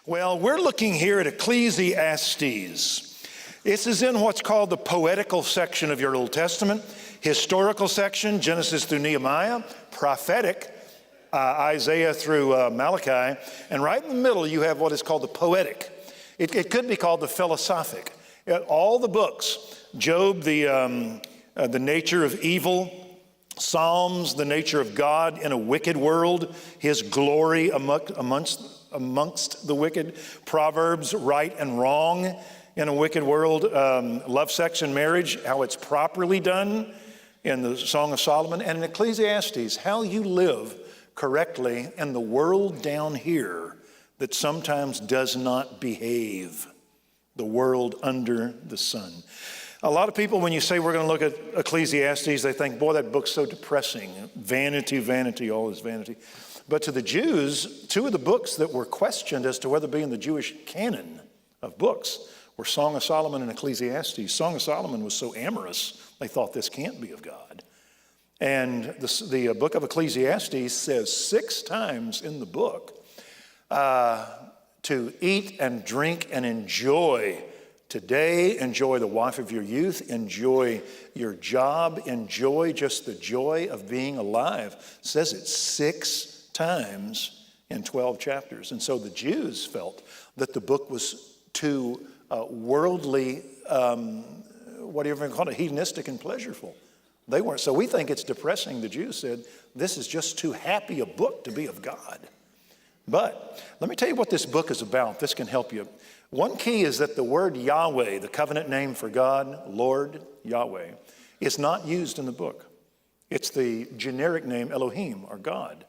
Well, we're looking here at Ecclesiastes. This is in what's called the poetical section of your Old Testament, historical section, Genesis through Nehemiah, prophetic, Isaiah through Malachi, and right in the middle you have what is called the poetic. It could be called the philosophic. All the books, Job, the nature of evil, Psalms, the nature of God in a wicked world, his glory amongst the wicked, Proverbs, right and wrong in a wicked world, love, sex, and marriage, how it's properly done in the Song of Solomon, and in Ecclesiastes, how you live correctly in the world down here that sometimes does not behave, the world under the sun. A lot of people, when you say we're going to look at Ecclesiastes, they think, boy, that book's so depressing. Vanity, vanity, all is vanity. But to the Jews, two of the books that were questioned as to whether be in the Jewish canon of books were Song of Solomon and Ecclesiastes. Song of Solomon was so amorous, they thought this can't be of God. And the book of Ecclesiastes says 6 times in the book to eat and drink and enjoy today, enjoy the wife of your youth, enjoy your job, enjoy just the joy of being alive. It says it 6 times in 12 chapters. And so the Jews felt that the book was too worldly, what do you even call it, hedonistic and pleasureful. They weren't. So we think it's depressing. The Jews said, this is just too happy a book to be of God. But let me tell you what this book is about. This can help you. One key is that the word Yahweh, the covenant name for God, Lord, Yahweh, is not used in the book. It's the generic name Elohim, or God.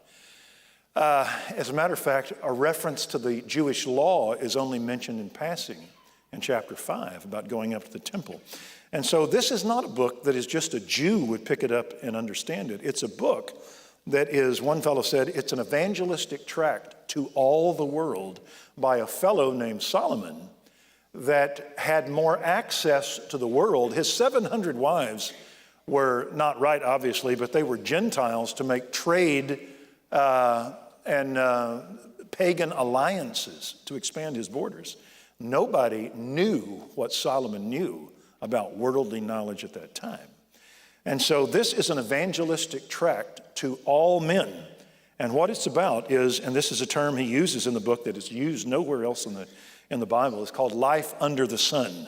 As a matter of fact, a reference to the Jewish law is only mentioned in passing in chapter 5 about going up to the temple. And so this is not a book that is just a Jew would pick it up and understand it. It's a book that is, one fellow said, it's an evangelistic tract to all the world by a fellow named Solomon that had more access to the world. His 700 wives were not right, obviously, but they were Gentiles to make trade and pagan alliances to expand his borders. Nobody knew what Solomon knew about worldly knowledge at that time. And so this is an evangelistic tract to all men. And what it's about is, and this is a term he uses in the book that is used nowhere else in the Bible, it's called life under the sun.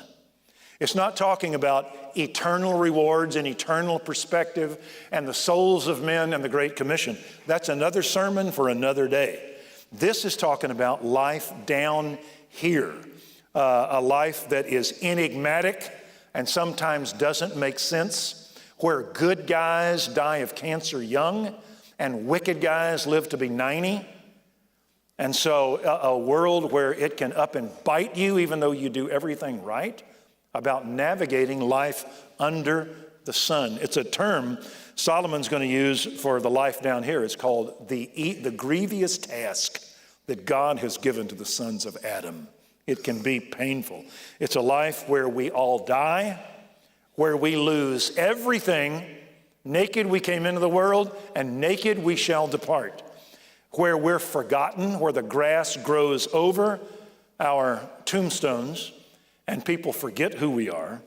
It's not talking about eternal rewards and eternal perspective and the souls of men and the Great Commission. That's another sermon for another day. This is talking about life down here, a life that is enigmatic and sometimes doesn't make sense, where good guys die of cancer young and wicked guys live to be 90. And so a world where it can up and bite you even though you do everything right, about navigating life under the sun. It's a term Solomon's going to use for the life down here. It's called the grievous task that God has given to the sons of Adam. It can be painful. It's a life where we all die, where we lose everything. Naked we came into the world, and naked we shall depart. Where we're forgotten, where the grass grows over our tombstones, and people forget who we are,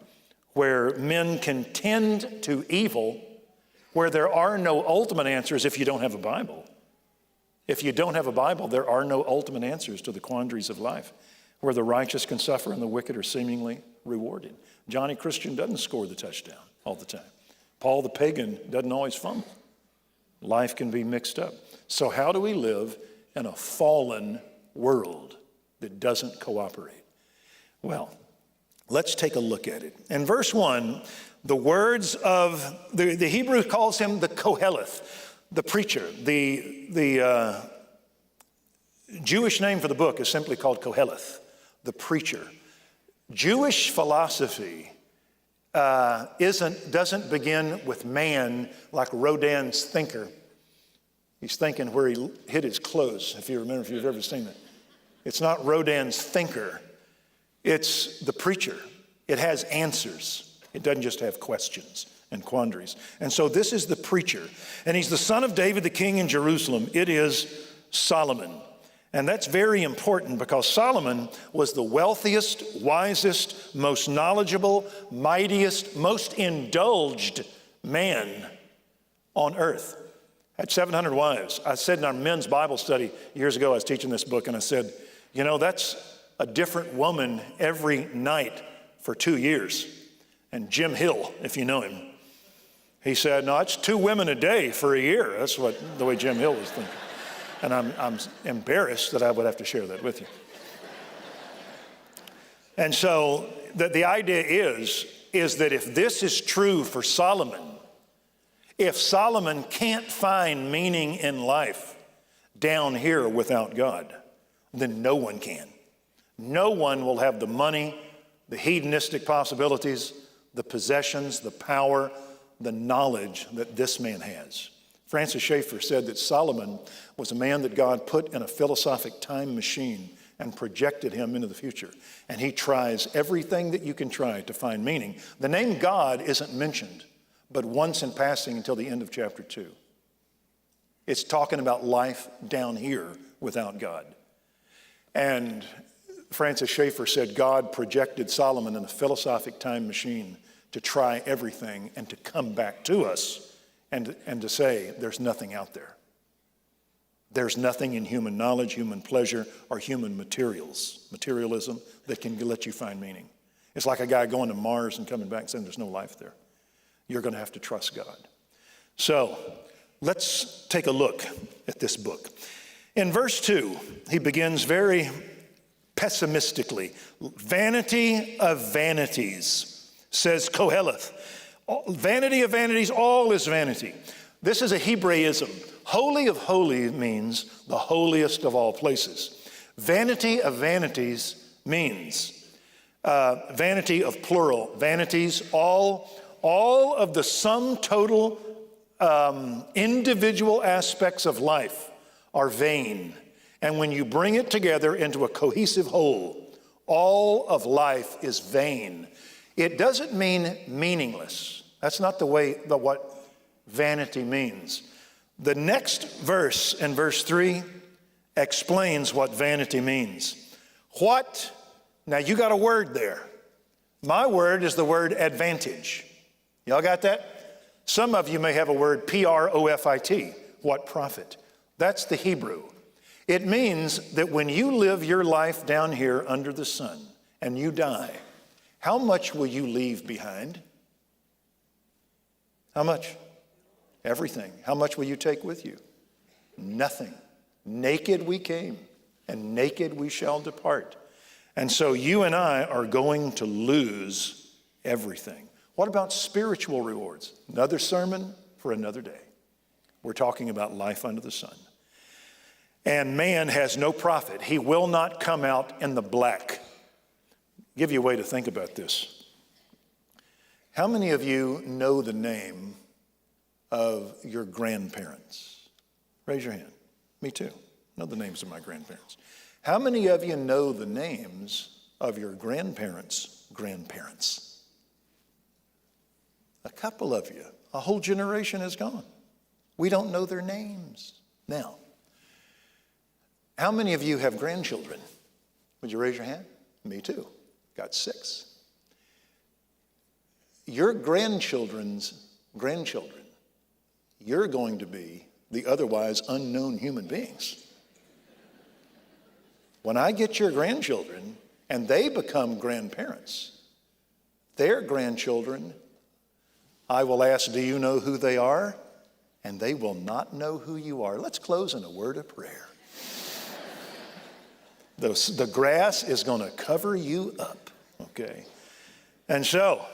where men can tend to evil, where there are no ultimate answers if you don't have a Bible. If you don't have a Bible, there are no ultimate answers to the quandaries of life, where the righteous can suffer and the wicked are seemingly rewarded. Johnny Christian doesn't score the touchdown all the time. Paul the pagan doesn't always fumble. Life can be mixed up. So how do we live in a fallen world that doesn't cooperate? Well, let's take a look at it. In verse 1, the words of, the Hebrew calls him the Koheleth, the preacher. The Jewish name for the book is simply called Koheleth, the preacher. Jewish philosophy doesn't begin with man like Rodin's thinker. He's thinking where he hid his clothes, if you remember, if you've ever seen that. It's not Rodin's thinker. It's the preacher. It has answers. It doesn't just have questions and quandaries. And so this is the preacher. And he's the son of David, the king in Jerusalem. It is Solomon. And that's very important because Solomon was the wealthiest, wisest, most knowledgeable, mightiest, most indulged man on earth. Had 700 wives. I said in our men's Bible study years ago, I was teaching this book, and I said, you know, that's a different woman every night for 2 years. And Jim Hill, if you know him, he said, no, it's 2 women a day for a year. That's the way Jim Hill was thinking. And I'm embarrassed that I would have to share that with you. And so the idea is that if this is true for Solomon, if Solomon can't find meaning in life down here without God, then no one can. No one will have the money, the hedonistic possibilities, the possessions, the power, the knowledge that this man has. Francis Schaeffer said that Solomon was a man that God put in a philosophic time machine and projected him into the future. And he tries everything that you can try to find meaning. The name God isn't mentioned, but once in passing until the end of chapter 2. It's talking about life down here without God. And Francis Schaeffer said God projected Solomon in a philosophic time machine to try everything and to come back to us and to say there's nothing out there. There's nothing in human knowledge, human pleasure, or human materialism that can let you find meaning. It's like a guy going to Mars and coming back and saying there's no life there. You're going to have to trust God. So let's take a look at this book. In verse 2, he begins very pessimistically. Vanity of vanities, says Koheleth. Vanity of vanities, all is vanity. This is a Hebraism. Holy of holies means the holiest of all places. Vanity of vanities means vanity of plural. Vanities, all of the sum total individual aspects of life are vain. And when you bring it together into a cohesive whole, all of life is vain. It doesn't mean meaningless. That's not what vanity means. The next verse, in verse 3, explains what vanity means. What? Now you got a word there. My word is the word advantage. Y'all got that? Some of you may have a word P-R-O-F-I-T. What profit? That's the Hebrew. It means that when you live your life down here under the sun and you die, how much will you leave behind? How much? Everything. How much will you take with you? Nothing. Naked we came, and naked we shall depart. And so you and I are going to lose everything. What about spiritual rewards? Another sermon for another day. We're talking about life under the sun. And man has no profit. He will not come out in the black. I'll give you a way to think about this. How many of you know the name of your grandparents? Raise your hand. Me too. I know the names of my grandparents. How many of you know the names of your grandparents' grandparents? A couple of you. A whole generation is gone. We don't know their names. Now, how many of you have grandchildren? Would you raise your hand? Me too. Got 6. Your grandchildren's grandchildren, you're going to be the otherwise unknown human beings. When I get your grandchildren and they become grandparents, their grandchildren, I will ask, do you know who they are? And they will not know who you are. Let's close in a word of prayer. The grass is going to cover you up, okay? And so,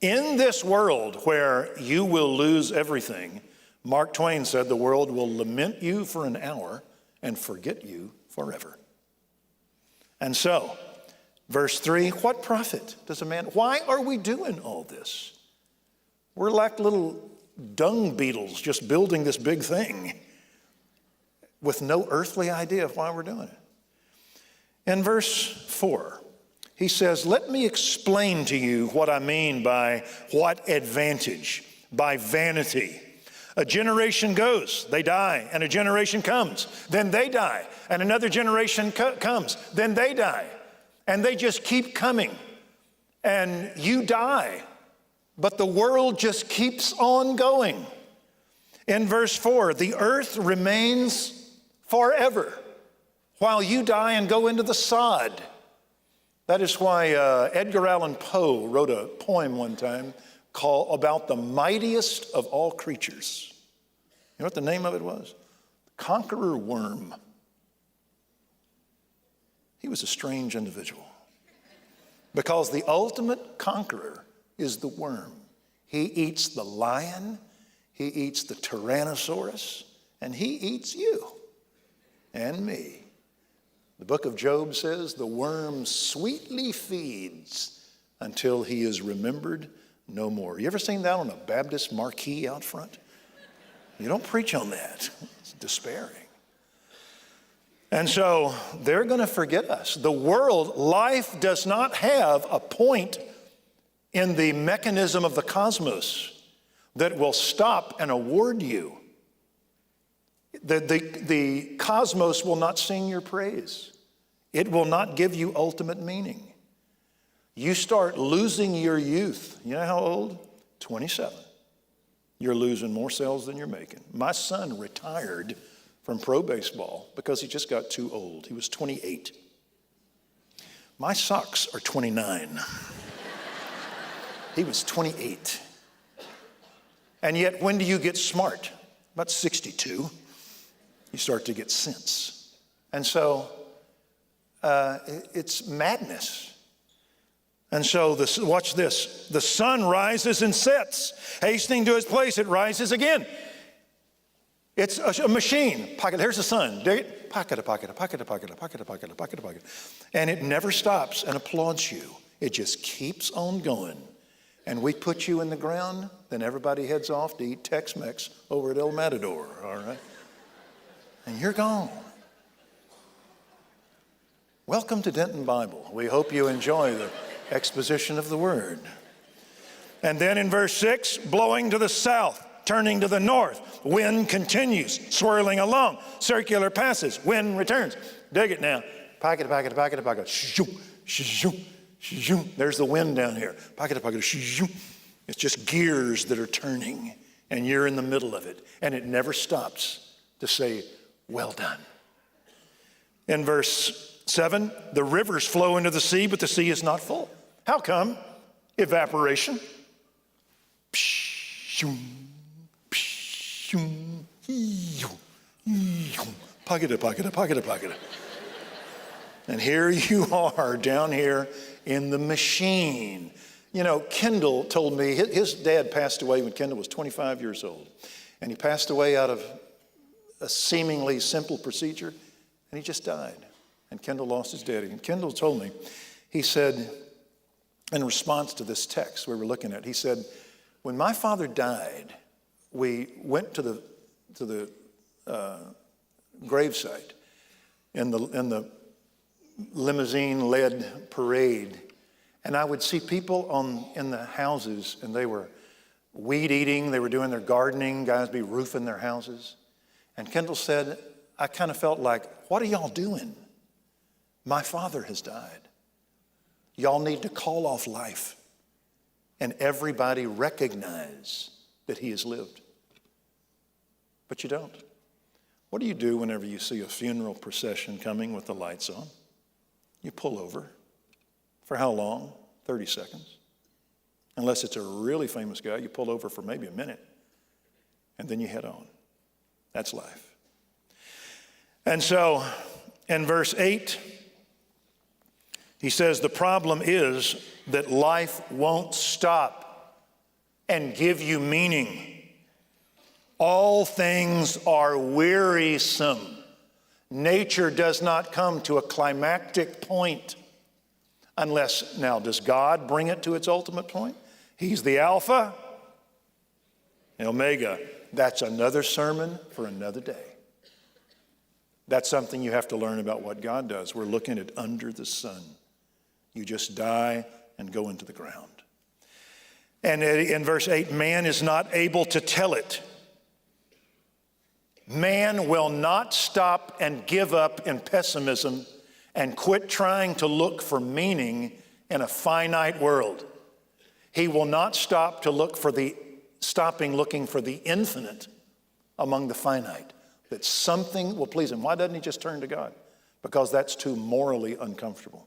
in this world where you will lose everything, Mark Twain said the world will lament you for an hour and forget you forever. And so, verse 3, what profit does a man? Why are we doing all this? We're like little dung beetles just building this big thing with no earthly idea of why we're doing it. In verse 4, he says, let me explain to you what I mean by what advantage, by vanity. A generation goes, they die, and a generation comes, then they die, and another generation comes, then they die. And they just keep coming, and you die, but the world just keeps on going. In verse 4, the earth remains forever while you die and go into the sod. That is why Edgar Allan Poe wrote a poem one time about the mightiest of all creatures. You know what the name of it was? The Conqueror Worm. He was a strange individual because the ultimate conqueror is the worm. He eats the lion, he eats the Tyrannosaurus, and he eats you and me. The book of Job says the worm sweetly feeds until he is remembered no more. You ever seen that on a Baptist marquee out front? You don't preach on that. It's despairing. And so they're going to forget us. The world, life does not have a point in the mechanism of the cosmos that will stop and award you. The cosmos will not sing your praise. It will not give you ultimate meaning. You start losing your youth. You know how old? 27. You're losing more cells than you're making. My son retired from pro baseball because he just got too old. He was 28. My socks are 29. He was 28. And yet, when do you get smart? About 62. You start to get sense. And so, it's madness. And so, watch this. The sun rises and sets. Hastening to its place, it rises again. It's a machine. Pocket. Here's the sun. Dig it. Pocket, a pocket, a pocket, a pocket, a pocket, a pocket, a pocket, a pocket. And it never stops and applauds you. It just keeps on going. And we put you in the ground, then everybody heads off to eat Tex-Mex over at El Matador, all right? And you're gone. Welcome to Denton Bible. We hope you enjoy the exposition of the word. And then in verse 6, blowing to the south, turning to the north, wind continues, swirling along, circular passes, wind returns. Dig it now. Pocket, pocket, pocket, pocket. Shoo, shoo, shoo. There's the wind down here. Pocket, pocket, shoo. It's just gears that are turning, and you're in the middle of it, and it never stops to say, well done. In verse 7, the rivers flow into the sea, but the sea is not full. How come? Evaporation. Pocket, pocket, pocket, pocket. And here you are down here in the machine. You know, Kendall told me, his dad passed away when Kendall was 25 years old. And he passed away out of a seemingly simple procedure, and he just died. And Kendall lost his daddy. And Kendall told me, he said, in response to this text we were looking at, he said, when my father died, we went to the gravesite in the limousine-led parade, and I would see people in the houses, and they were weed eating, they were doing their gardening, guys be roofing their houses. And Kendall said, I kind of felt like, what are y'all doing? My father has died. Y'all need to call off life and everybody recognize that he has lived. But you don't. What do you do whenever you see a funeral procession coming with the lights on? You pull over. For how long? 30 seconds. Unless it's a really famous guy, you pull over for maybe a minute, and then you head on. That's life. And so, in verse 8, he says, the problem is that life won't stop and give you meaning. All things are wearisome. Nature does not come to a climactic point unless, now, does God bring it to its ultimate point? He's the Alpha and Omega. That's another sermon for another day. That's something you have to learn about what God does. We're looking at under the sun. You just die and go into the ground. And in verse 8, man is not able to tell it. Man will not stop and give up in pessimism and quit trying to look for meaning in a finite world. He will not stop to stopping looking for the infinite among the finite, that something will please him. Why doesn't he just turn to God? Because that's too morally uncomfortable.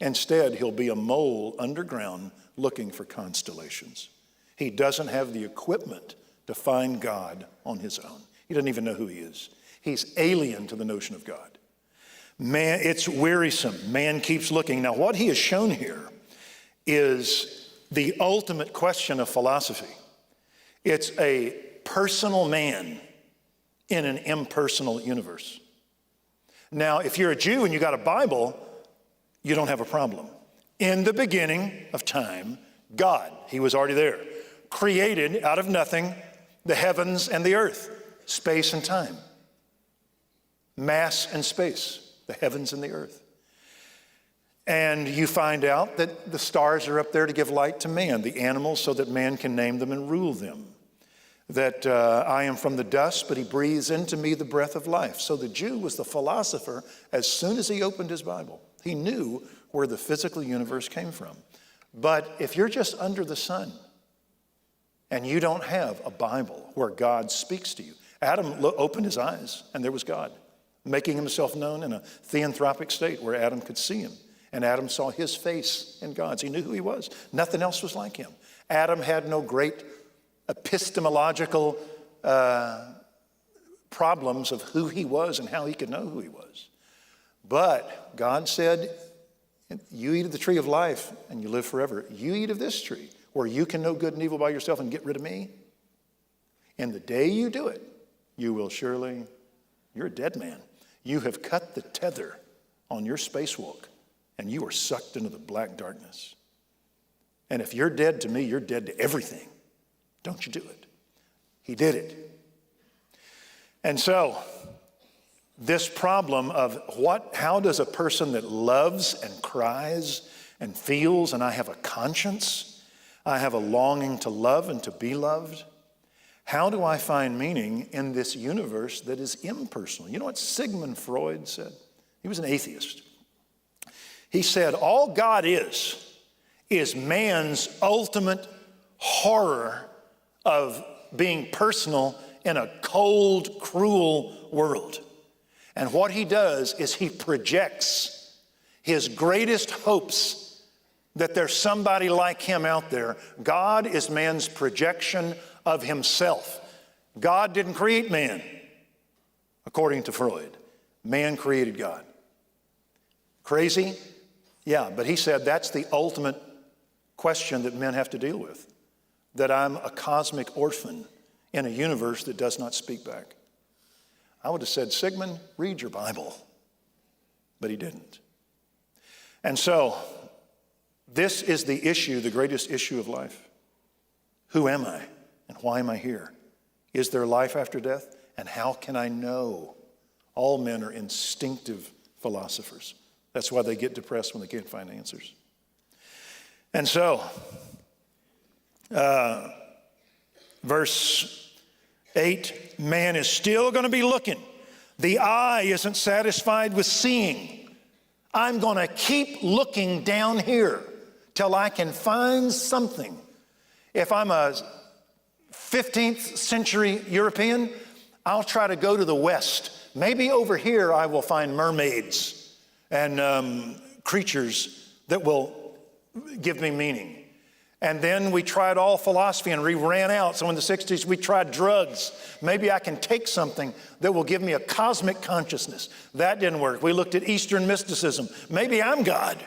Instead, he'll be a mole underground looking for constellations. He doesn't have the equipment to find God on his own. He doesn't even know who he is. He's alien to the notion of God. Man, it's wearisome. Man keeps looking. Now, what he has shown here is the ultimate question of philosophy. It's a personal man in an impersonal universe. Now, if you're a Jew and you got a Bible, you don't have a problem. In the beginning of time, God, he was already there, created out of nothing the heavens and the earth, space and time, mass and space, the heavens and the earth. And you find out that the stars are up there to give light to man, the animals, so that man can name them and rule them. That I am from the dust, but he breathes into me the breath of life. So the Jew was the philosopher as soon as he opened his Bible. He knew where the physical universe came from. But if you're just under the sun and you don't have a Bible where God speaks to you, Adam opened his eyes and there was God, making himself known in a theanthropic state where Adam could see him. And Adam saw his face in God's. He knew who he was. Nothing else was like him. Adam had no great epistemological problems of who he was and how he could know who he was. But God said, you eat of the tree of life and you live forever. You eat of this tree where you can know good and evil by yourself and get rid of me. And the day you do it, you will surely, you're a dead man. You have cut the tether on your spacewalk and you are sucked into the black darkness. And if you're dead to me, you're dead to everything. Don't you do it. He did it. And so, this problem of how does a person that loves and cries and feels, and I have a conscience, I have a longing to love and to be loved, how do I find meaning in this universe that is impersonal? You know what Sigmund Freud said? He was an atheist. He said, all God is man's ultimate horror of being personal in a cold, cruel world. And what he does is he projects his greatest hopes that there's somebody like him out there. God is man's projection of himself. God didn't create man, according to Freud. Man created God. Crazy? Yeah, but he said that's the ultimate question that men have to deal with. That I'm a cosmic orphan in a universe that does not speak back. I would have said, Sigmund, read your Bible. But he didn't. And so, this is the issue, the greatest issue of life. Who am I? And why am I here? Is there life after death? And how can I know? All men are instinctive philosophers. That's why they get depressed when they can't find answers. And so, verse 8, man is still going to be looking. The eye isn't satisfied with seeing. I'm going to keep looking down here till I can find something. If I'm a 15th century European, I'll try to go to the west. Maybe over here I will find mermaids and creatures that will give me meaning. And then we tried all philosophy and we ran out. So in the 60s, we tried drugs. Maybe I can take something that will give me a cosmic consciousness. That didn't work. We looked at Eastern mysticism. Maybe I'm God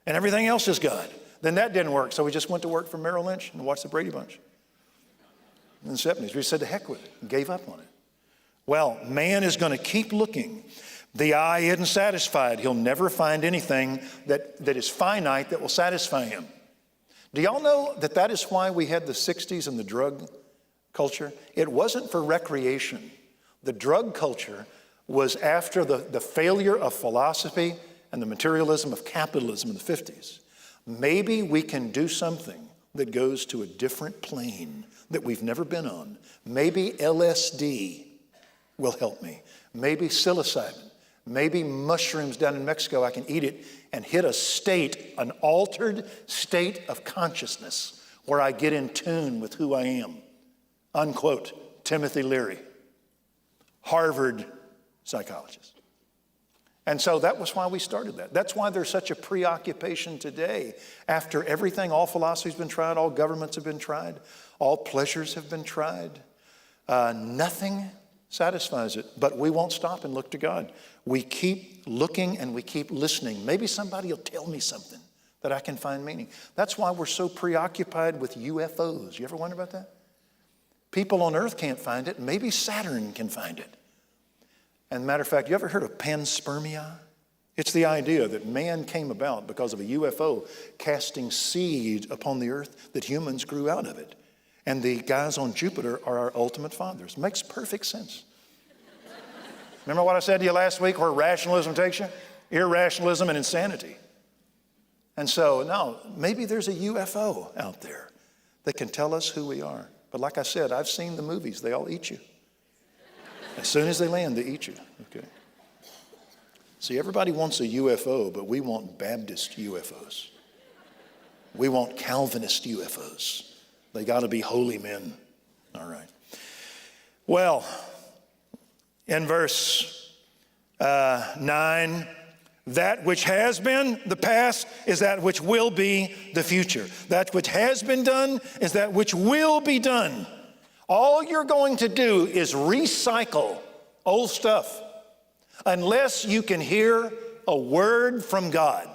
and everything else is God. Then that didn't work. So we just went to work for Merrill Lynch and watched the Brady Bunch. In the 70s, we said to heck with it and gave up on it. Well, man is going to keep looking. The eye isn't satisfied. He'll never find anything that is finite that will satisfy him. Do y'all know that that is why we had the 60s and the drug culture? It wasn't for recreation. The drug culture was after the failure of philosophy and the materialism of capitalism in the 50s. Maybe we can do something that goes to a different plane that we've never been on. Maybe LSD will help me. Maybe psilocybin. Maybe mushrooms down in Mexico, I can eat it and hit a state, an altered state of consciousness where I get in tune with who I am. Unquote, Timothy Leary, Harvard psychologist. And so that was why we started that. That's why there's such a preoccupation today. After everything, all philosophy's been tried, all governments have been tried, all pleasures have been tried. Nothing satisfies it, but we won't stop and look to God. We keep looking and we keep listening. Maybe somebody will tell me something that I can find meaning. That's why we're so preoccupied with UFOs. You ever wonder about that? People on Earth can't find it. Maybe Saturn can find it. And matter of fact, you ever heard of panspermia? It's the idea that man came about because of a UFO casting seed upon the earth, that humans grew out of it. And the guys on Jupiter are our ultimate fathers. Makes perfect sense. Remember what I said to you last week, where rationalism takes you? Irrationalism and insanity. And so, no, maybe there's a UFO out there that can tell us who we are. But like I said, I've seen the movies. They all eat you. As soon as they land, they eat you. Okay. See, everybody wants a UFO, but we want Baptist UFOs. We want Calvinist UFOs. They got to be holy men. All right. Well, in verse 9, that which has been the past is that which will be the future. That which has been done is that which will be done. All you're going to do is recycle old stuff unless you can hear a word from God.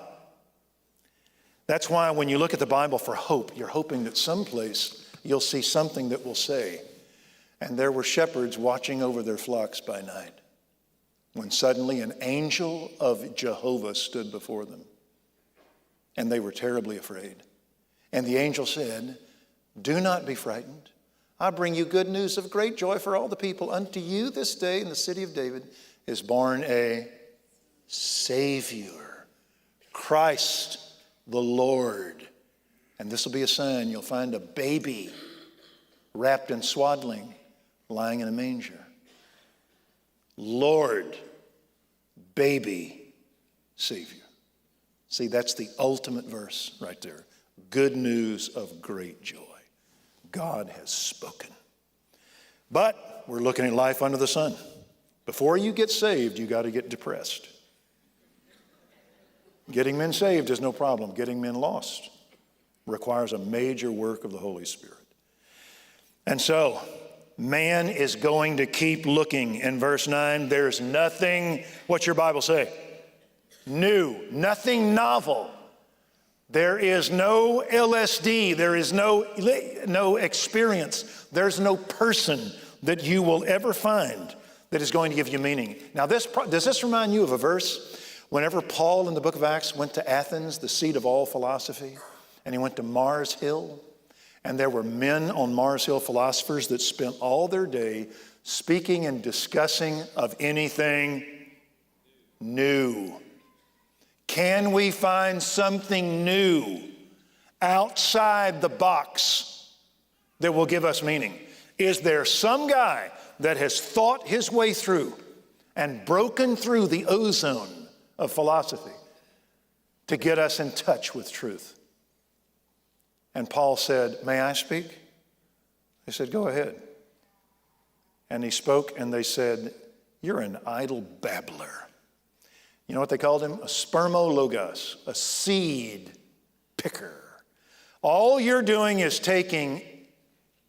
That's why when you look at the Bible for hope, you're hoping that someplace you'll see something that will say, and there were shepherds watching over their flocks by night, when suddenly an angel of Jehovah stood before them, and they were terribly afraid. And the angel said, "Do not be frightened. I bring you good news of great joy for all the people. Unto you this day in the city of David is born a Savior, Christ the Lord. And this will be a sign. You'll find a baby wrapped in swaddling, lying in a manger." Lord, baby, Savior. See, that's the ultimate verse right there. Good news of great joy. God has spoken. But we're looking at life under the sun. Before you get saved, you got to get depressed. Getting men saved is no problem. Getting men lost requires a major work of the Holy Spirit. And so, man is going to keep looking. In verse 9, there's nothing, what's your Bible say? New, nothing novel. There is no LSD. There is no experience. There's no person that you will ever find that is going to give you meaning. Now, does this remind you of a verse? Whenever Paul in the book of Acts went to Athens, the seat of all philosophy, and he went to Mars Hill, and there were men on Mars Hill, philosophers, that spent all their day speaking and discussing of anything new. Can we find something new outside the box that will give us meaning? Is there some guy that has thought his way through and broken through the ozone of philosophy to get us in touch with truth? And Paul said, "May I speak?" They said, "Go ahead." And he spoke, and they said, "You're an idle babbler." You know what they called him? A spermologos, a seed picker. All you're doing is taking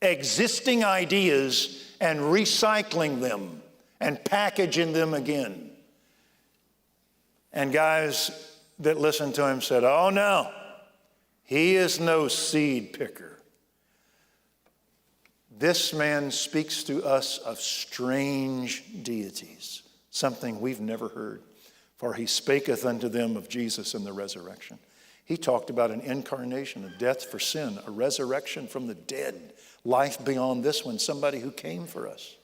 existing ideas and recycling them and packaging them again. And guys that listened to him said, "Oh no, he is no seed picker." This man speaks to us of strange deities, something we've never heard. For he spaketh unto them of Jesus and the resurrection. He talked about an incarnation, a death for sin, a resurrection from the dead, life beyond this one, somebody who came for us.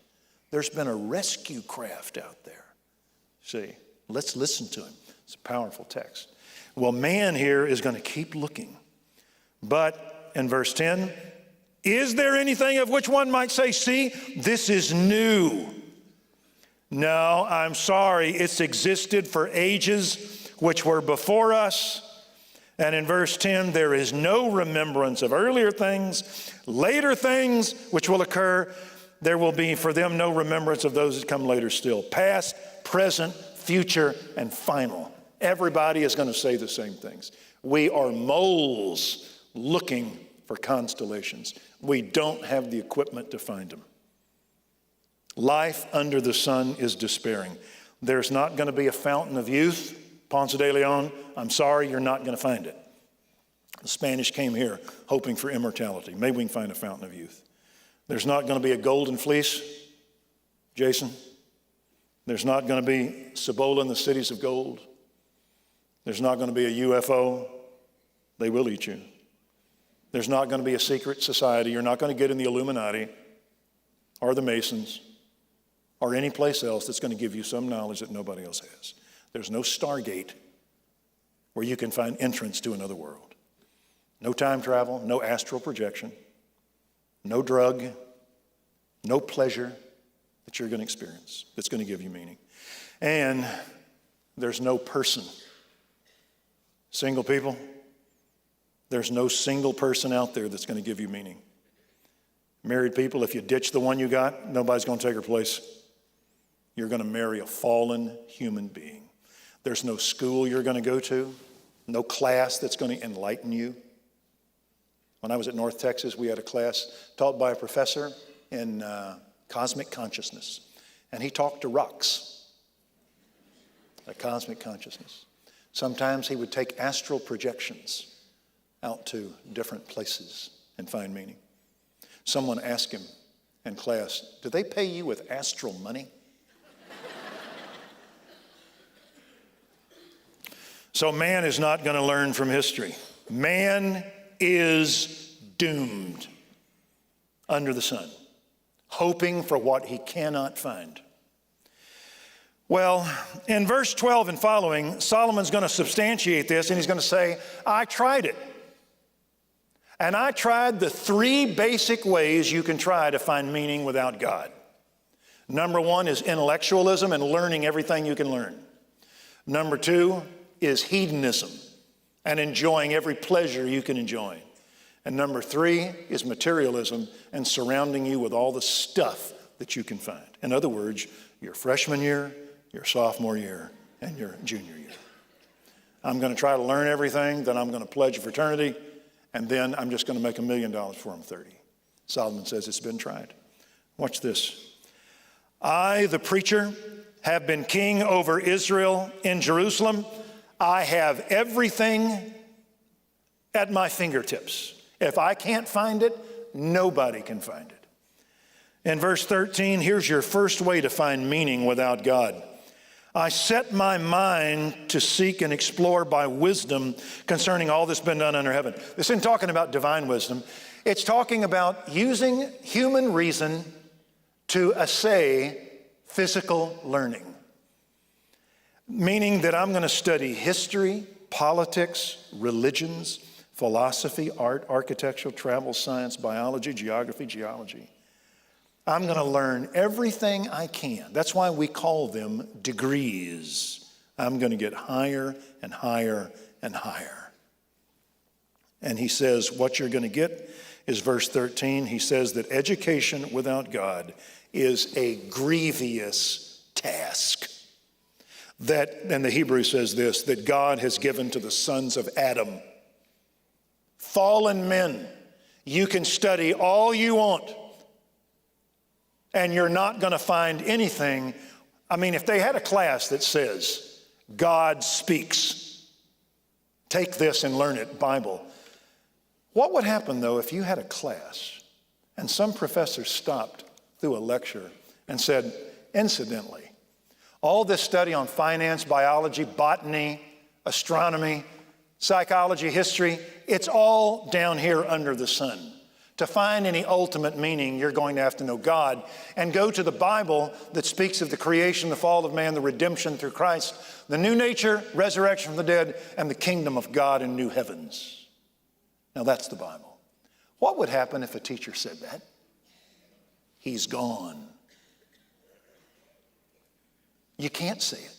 There's been a rescue craft out there. See, let's listen to him. It's a powerful text. Well, man here is going to keep looking. But in verse 10, is there anything of which one might say, "See, this is new"? No, I'm sorry. It's existed for ages which were before us. And in verse 10, there is no remembrance of earlier things, later things which will occur. There will be for them no remembrance of those that come later still. Past, present, future, and final. Everybody is going to say the same things. We are moles looking for constellations. We don't have the equipment to find them. Life under the sun is despairing. There's not going to be a fountain of youth. Ponce de Leon, I'm sorry, you're not going to find it. The Spanish came here hoping for immortality. Maybe we can find a fountain of youth. There's not going to be a golden fleece, Jason. There's not going to be Cibola in the cities of gold. There's not going to be a UFO. They will eat you. There's not going to be a secret society. You're not going to get in the Illuminati or the Masons or any place else that's going to give you some knowledge that nobody else has. There's no Stargate where you can find entrance to another world. No time travel, no astral projection, no drug, no pleasure that you're going to experience that's going to give you meaning. And there's no person. Single people, there's no single person out there that's going to give you meaning. Married people, if you ditch the one you got, nobody's going to take her place. You're going to marry a fallen human being. There's no school you're going to go to, no class that's going to enlighten you. When I was at North Texas, we had a class taught by a professor in cosmic consciousness. And he talked to rocks, like cosmic consciousness. Sometimes he would take astral projections out to different places and find meaning. Someone asked him in class, do they pay you with astral money? So man is not going to learn from history. Man is doomed under the sun, hoping for what he cannot find. Well, in verse 12 and following, Solomon's going to substantiate this, and he's going to say, I tried it. And I tried the three basic ways you can try to find meaning without God. Number one is intellectualism and learning everything you can learn. Number two is hedonism and enjoying every pleasure you can enjoy. And number three is materialism and surrounding you with all the stuff that you can find. In other words, your freshman year, your sophomore year, and your junior year. I'm going to try to learn everything, then I'm going to pledge a fraternity, and then I'm just going to make $1 million before I'm 30. Solomon says it's been tried. Watch this. I, the preacher, have been king over Israel in Jerusalem. I have everything at my fingertips. If I can't find it, nobody can find it. In verse 13, here's your first way to find meaning without God. I set my mind to seek and explore by wisdom concerning all that's been done under heaven. This isn't talking about divine wisdom. It's talking about using human reason to assay physical learning. Meaning that I'm going to study history, politics, religions, philosophy, art, architecture, travel, science, biology, geography, geology. I'm going to learn everything I can. That's why we call them degrees. I'm going to get higher and higher and higher. And he says what you're going to get is verse 13. He says that education without God is a grievous task. That, and the Hebrew says this, that God has given to the sons of Adam. Fallen men, you can study all you want, and you're not going to find anything. I mean, if they had a class that says, God speaks, take this and learn it, Bible. What would happen, though, if you had a class and some professor stopped through a lecture and said, incidentally, all this study on finance, biology, botany, astronomy, psychology, history, it's all down here under the sun. To find any ultimate meaning, you're going to have to know God and go to the Bible that speaks of the creation, the fall of man, the redemption through Christ, the new nature, resurrection from the dead, and the kingdom of God in new heavens. Now that's the Bible. What would happen if a teacher said that? He's gone. You can't say it.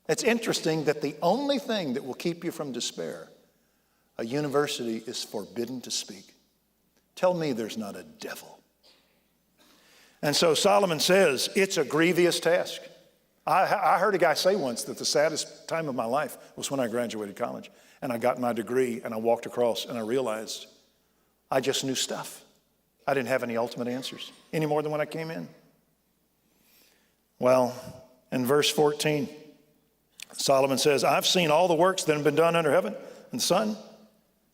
It's interesting that the only thing that will keep you from despair, a university is forbidden to speak. Tell me there's not a devil. And so Solomon says, it's a grievous task. I heard a guy say once that the saddest time of my life was when I graduated college and I got my degree and I walked across and I realized I just knew stuff. I didn't have any ultimate answers any more than when I came in. Well, in verse 14, Solomon says, I've seen all the works that have been done under heaven and the sun.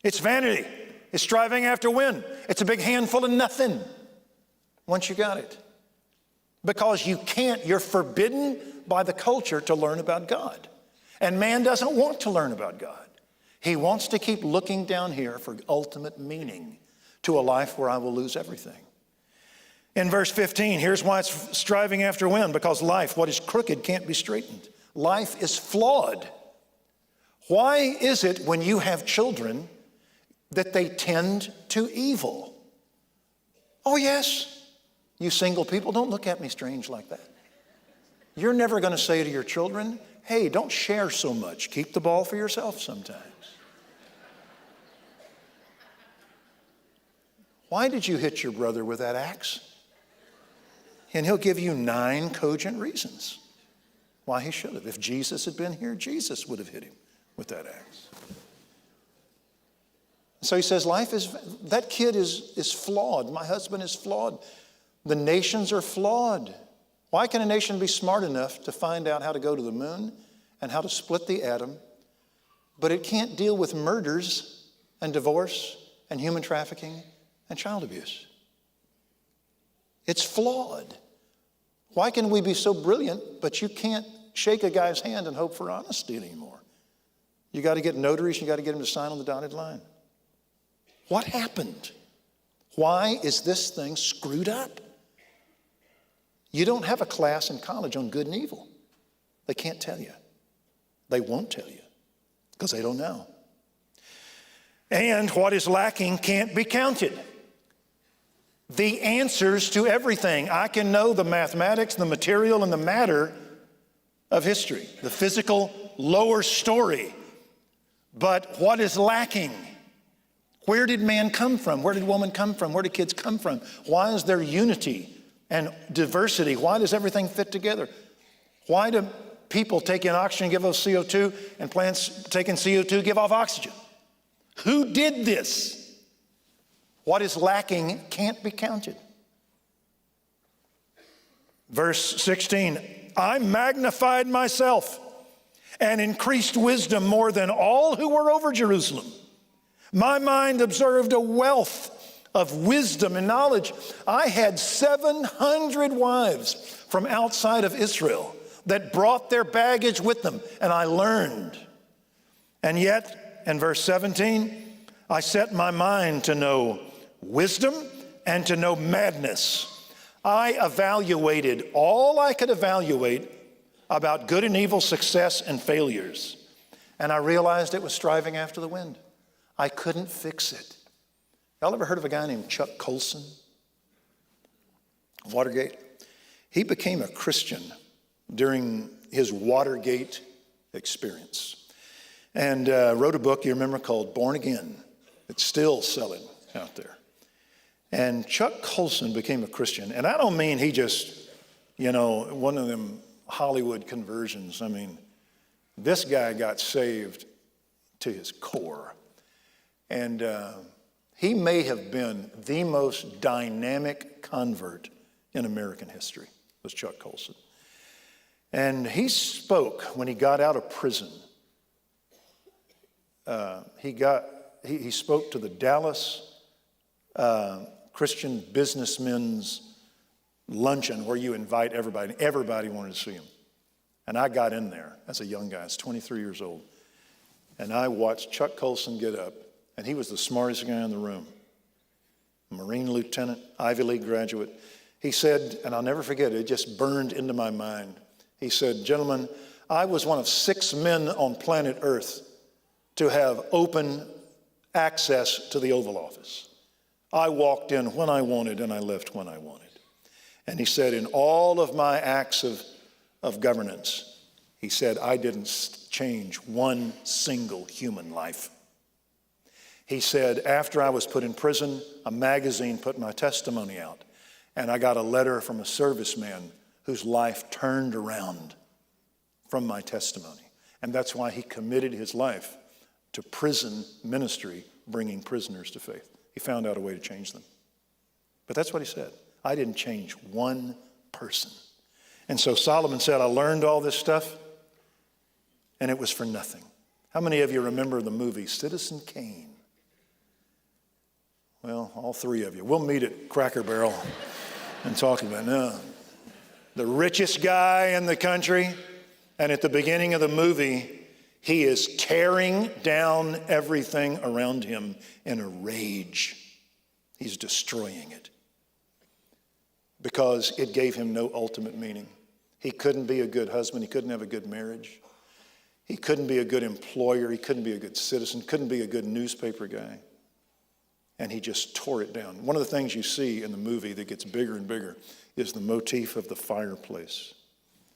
It's vanity. It's striving after wind. It's a big handful of nothing once you got it. Because you can't, you're forbidden by the culture to learn about God. And man doesn't want to learn about God. He wants to keep looking down here for ultimate meaning to a life where I will lose everything. In verse 15, here's why it's striving after wind, because life, what is crooked, can't be straightened. Life is flawed. Why is it when you have children that they tend to evil? Oh, yes. You single people, don't look at me strange like that. You're never going to say to your children, hey, don't share so much. Keep the ball for yourself sometimes. Why did you hit your brother with that axe? And he'll give you 9 cogent reasons why he should have. If Jesus had been here, Jesus would have hit him with that axe. So he says, that kid is flawed. My husband is flawed. The nations are flawed. Why can a nation be smart enough to find out how to go to the moon and how to split the atom, but it can't deal with murders and divorce and human trafficking and child abuse? It's flawed. Why can we be so brilliant, but you can't shake a guy's hand and hope for honesty anymore? You got to get notaries, you got to get them to sign on the dotted line. What happened? Why is this thing screwed up? You don't have a class in college on good and evil. They can't tell you. They won't tell you because they don't know. And what is lacking can't be counted. The answers to everything. I can know the mathematics, the material, and the matter of history, the physical lower story. But what is lacking? Where did man come from? Where did woman come from? Where did kids come from? Why is there unity and diversity? Why does everything fit together? Why do people take in oxygen, give off CO2, and plants taking CO2 give off oxygen? Who did this? What is lacking can't be counted. Verse 16, I magnified myself and increased wisdom more than all who were over Jerusalem. My mind observed a wealth of wisdom and knowledge. I had 700 wives from outside of Israel that brought their baggage with them, and I learned. And yet, in verse 17, I set my mind to know wisdom and to know madness. I evaluated all I could evaluate about good and evil, success and failures. And I realized it was striving after the wind. I couldn't fix it. Y'all ever heard of a guy named Chuck Colson? Watergate. He became a Christian during his Watergate experience and wrote a book, you remember, called Born Again. It's still selling out there. And Chuck Colson became a Christian. And I don't mean he just, one of them Hollywood conversions. I mean, this guy got saved to his core. And he may have been the most dynamic convert in American history, was Chuck Colson. And he spoke when he got out of prison. He spoke to the Dallas Christian businessmen's luncheon where you invite everybody, and everybody wanted to see him. And I got in there as a young guy, I was 23 years old. And I watched Chuck Colson get up, and he was the smartest guy in the room. Marine lieutenant, Ivy League graduate. He said, and I'll never forget it, it just burned into my mind. He said, gentlemen, I was one of 6 men on planet Earth to have open access to the Oval Office. I walked in when I wanted and I left when I wanted. And he said, in all of my acts of governance. He said, I didn't change one single human life. He said, after I was put in prison, a magazine put my testimony out, and I got a letter from a serviceman whose life turned around from my testimony. And that's why he committed his life to prison ministry, bringing prisoners to faith. He found out a way to change them. But that's what he said. I didn't change one person. And so Solomon said, I learned all this stuff, and it was for nothing. How many of you remember the movie Citizen Kane? Well, all three of you. We'll meet at Cracker Barrel and talk about it. The richest guy in the country, and at the beginning of the movie, he is tearing down everything around him in a rage. He's destroying it because it gave him no ultimate meaning. He couldn't be a good husband. He couldn't have a good marriage. He couldn't be a good employer. He couldn't be a good citizen. Couldn't be a good newspaper guy. And he just tore it down. One of the things you see in the movie that gets bigger and bigger is the motif of the fireplace.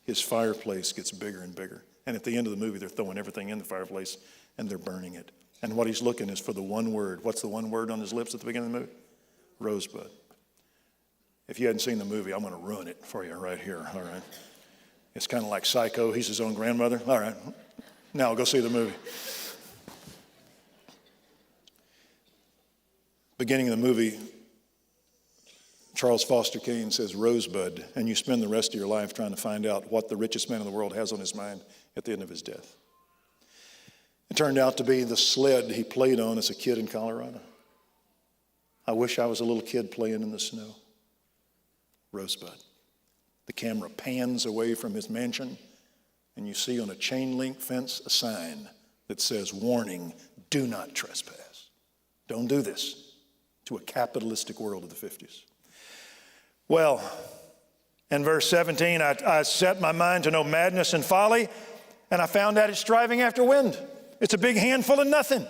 His fireplace gets bigger and bigger. And at the end of the movie, they're throwing everything in the fireplace and they're burning it. And what he's looking is for the one word. What's the one word on his lips at the beginning of the movie? Rosebud. If you hadn't seen the movie, I'm going to ruin it for you right here. All right. It's kind of like Psycho. He's his own grandmother. All right. Now go see the movie. Beginning of the movie, Charles Foster Kane says Rosebud, and you spend the rest of your life trying to find out what the richest man in the world has on his mind at the end of his death. It turned out to be the sled he played on as a kid in Colorado. I wish I was a little kid playing in the snow. Rosebud. The camera pans away from his mansion, and you see on a chain link fence a sign that says, warning, do not trespass. Don't do this to a capitalistic world of the 50s. Well, in verse 17, I set my mind to know madness and folly, and I found out it's striving after wind. It's a big handful of nothing.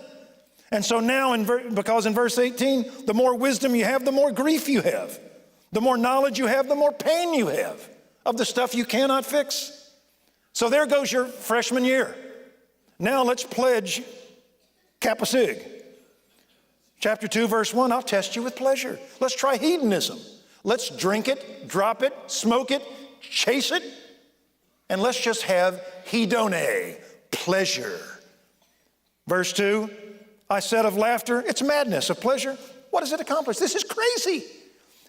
And so now, because in verse 18, the more wisdom you have, the more grief you have. The more knowledge you have, the more pain you have of the stuff you cannot fix. So there goes your freshman year. Now let's pledge Kappa Sig. Chapter 2, verse 1, I'll test you with pleasure. Let's try hedonism. Let's drink it, drop it, smoke it, chase it, and let's just have hedone, pleasure. Verse 2, I said of laughter, it's madness. Of pleasure, what does it accomplish? This is crazy.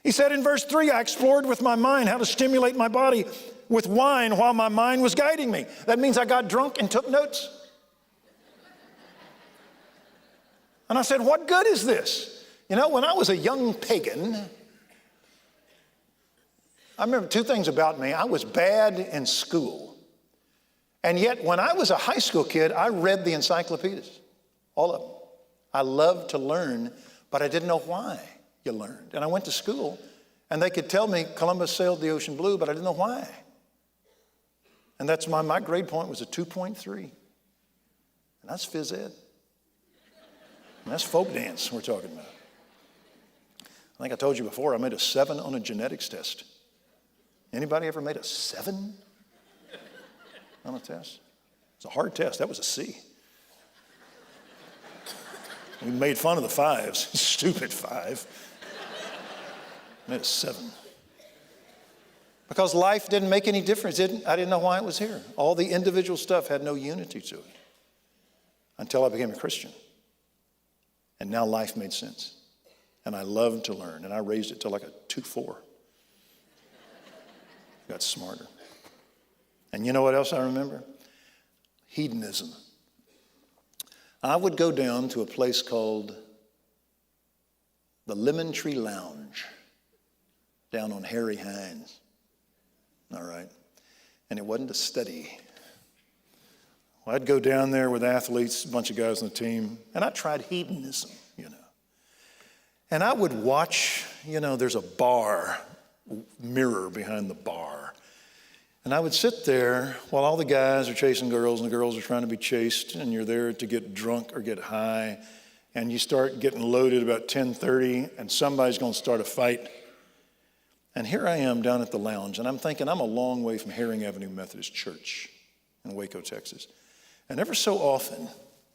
He said in verse 3, I explored with my mind how to stimulate my body with wine while my mind was guiding me. That means I got drunk and took notes. And I said, what good is this? You know, when I was a young pagan, I remember two things about me. I was bad in school. And yet, when I was a high school kid, I read the encyclopedias, all of them. I loved to learn, but I didn't know why you learned. And I went to school, and they could tell me Columbus sailed the ocean blue, but I didn't know why. And that's my grade point was a 2.3. And that's phys ed. And that's folk dance we're talking about. I think I told you before, I made a 7 on a genetics test. Anybody ever made a 7 on a test? It's a hard test. That was a C. We made fun of the 5s. Stupid 5. I made a 7. Because life didn't make any difference. I didn't know why it was here. All the individual stuff had no unity to it until I became a Christian. And now life made sense. And I loved to learn. And I raised it to like a 2.4. Got smarter. And you know what else I remember? Hedonism. I would go down to a place called the Lemon Tree Lounge down on Harry Hines. All right. And it wasn't a study. Well, I'd go down there with athletes, a bunch of guys on the team, and I tried hedonism, you know. And I would watch, you know, there's a bar, mirror behind the bar. And I would sit there while all the guys are chasing girls and the girls are trying to be chased, and you're there to get drunk or get high, and you start getting loaded about 10:30, and somebody's going to start a fight. And here I am down at the lounge, and I'm thinking I'm a long way from Herring Avenue Methodist Church in Waco, Texas. And ever so often,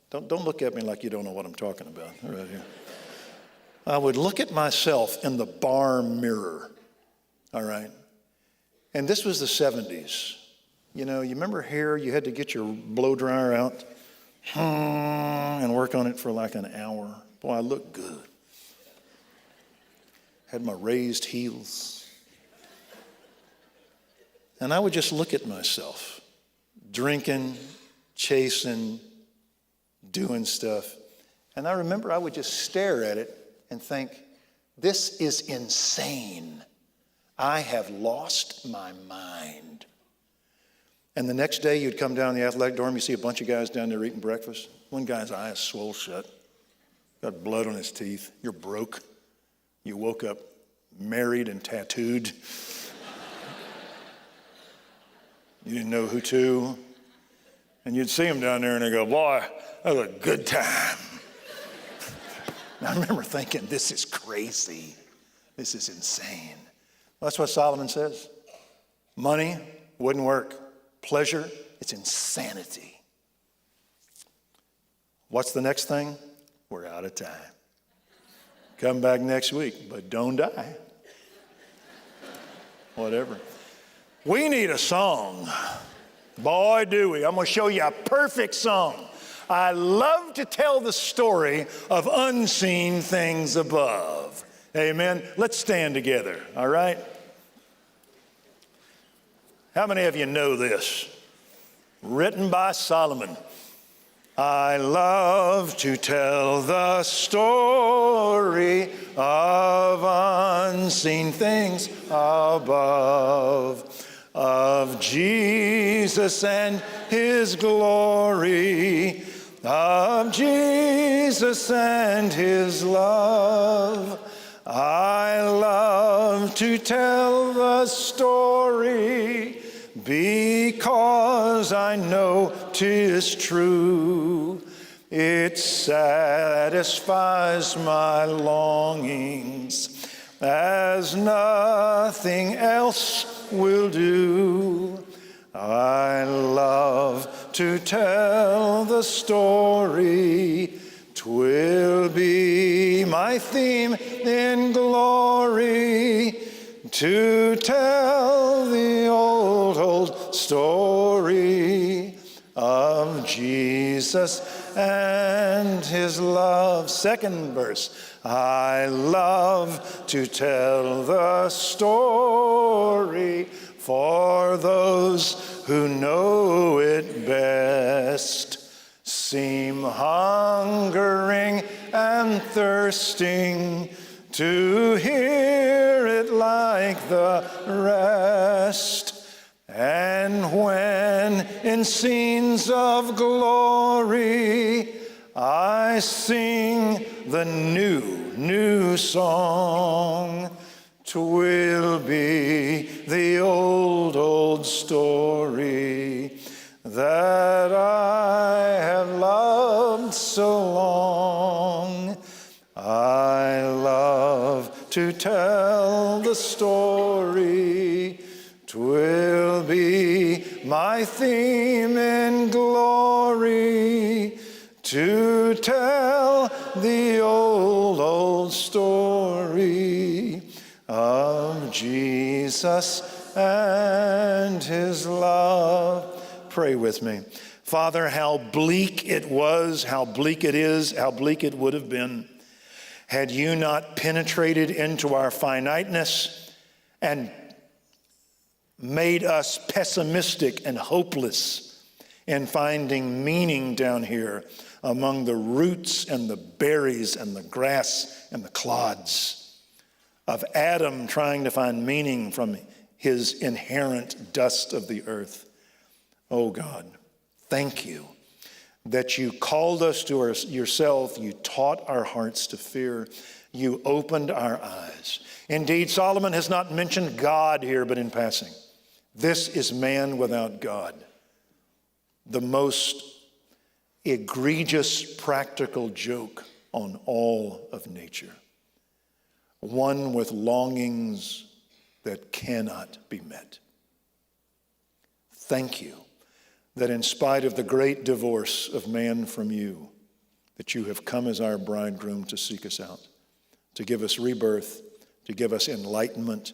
don't look at me like you don't know what I'm talking about right here. I would look at myself in the bar mirror, all right? And this was the 70s. You know, you remember hair, you had to get your blow dryer out and work on it for like an hour. Boy, I looked good. Had my raised heels. And I would just look at myself, drinking, chasing, doing stuff. And I remember I would just stare at it and think, this is insane. I have lost my mind. And the next day you'd come down the athletic dorm, you see a bunch of guys down there eating breakfast. One guy's eyes swole shut, got blood on his teeth. You're broke. You woke up married and tattooed. You didn't know who to. And you'd see them down there and they go, boy, that was a good time. And I remember thinking, this is crazy. This is insane. Well, that's what Solomon says. Money wouldn't work. Pleasure, it's insanity. What's the next thing? We're out of time. Come back next week, but don't die. Whatever. We need a song. Boy, do we. I'm going to show you a perfect song. I love to tell the story of unseen things above. Amen. Let's stand together, all right? How many of you know this? Written by Solomon. I love to tell the story of unseen things above, of Jesus and his glory, of Jesus and his love. I love to tell the story because I know 'tis true. It satisfies my longings as nothing else will do. I love to tell the story. 'Twill be my theme in glory to tell the old story of Jesus and his love. Second verse. I love to tell the story for those who know it best, seem hungering and thirsting to hear it like the rest. And when in scenes of glory I sing the new song, 'twill be the old story that I have loved so long. I love to tell the story. 'Twill be my theme in glory to tell the old story of Jesus and his love. Pray with me. Father, how bleak it was, how bleak it is, how bleak it would have been had you not penetrated into our finiteness and made us pessimistic and hopeless in finding meaning down here among the roots and the berries and the grass and the clods of Adam trying to find meaning from his inherent dust of the earth. Oh God, thank you that you called us to yourself. You taught our hearts to fear. You opened our eyes. Indeed, Solomon has not mentioned God here, but in passing. This is man without God. The most egregious practical joke on all of nature. One with longings that cannot be met. Thank you that in spite of the great divorce of man from you, that you have come as our bridegroom to seek us out, to give us rebirth, to give us enlightenment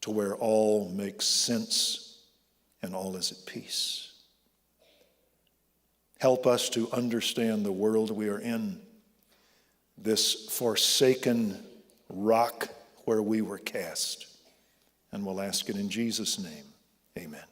to where all makes sense and all is at peace. Help us to understand the world we are in, this forsaken rock where we were cast. And we'll ask it in Jesus' name. Amen.